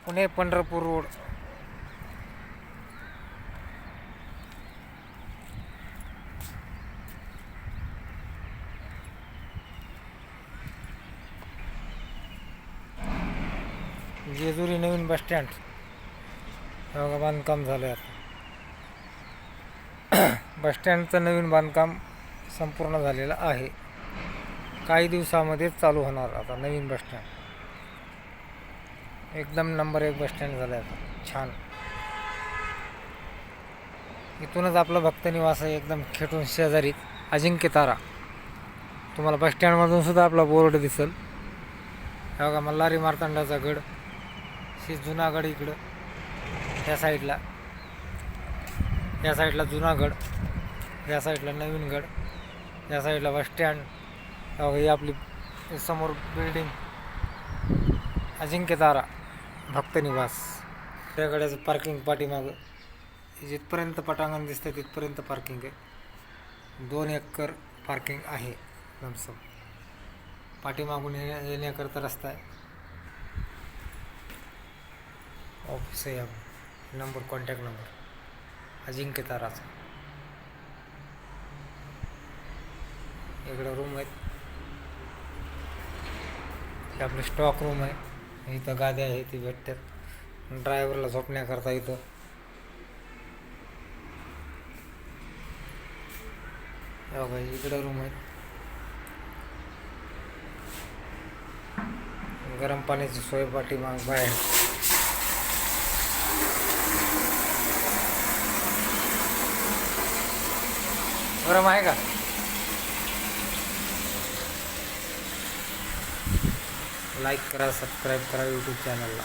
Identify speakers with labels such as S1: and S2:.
S1: Pune Pandharpur road. Jejuri नवीन bus stand बघा, बांधकाम झालं आहे आता. बस स्टँडचं नवीन बांधकाम संपूर्ण झालेलं आहे. काही दिवसामध्येच चालू होणार आता नवीन बस स्टँड. एकदम नंबर 1 बस स्टँड झालं आहे आता, छान. इथूनच आपलं भक्त निवास आहे, एकदम खेटून शेजारी अजिंक्य तारा. तुम्हाला बस स्टँडमधून सुद्धा आपला बोर्ड दिसेल. हे बघा, मल्हारी मार्तंडाचा गड, श्री जुनागड इकडं या साईडला. या साईडला जुनागड, या साईडला नवीन गड, या साईडला बस स्टँड. ही आपली समोर बिल्डिंग अजिंक्य तारा भक्त निवास. त्या गड्याचं पार्किंग पाठीमागं जिथपर्यंत पटांगण दिसतं तिथपर्यंत पार्किंग आहे. 2 एकर पार्किंग आहे लमसम. पाठीमागून येण्याकरता रस्ता आहे. ऑफिस आहे, नंबर कॉन्टॅक्ट नंबर अजिंक्य ताराचा. इकडं रूम आहेत. हे आपलं स्टॉक रूम आहे. इथं गाद्या आहे, ती भेटतात ड्रायव्हरला झोपण्याकरता. इथं बघा, इकडं रूम आहेत. गरम पाण्याची सोय पाठीमाग बाहेर. गरम आहे का? लाईक करा, सबस्क्राईब करा यूट्यूब चॅनलला.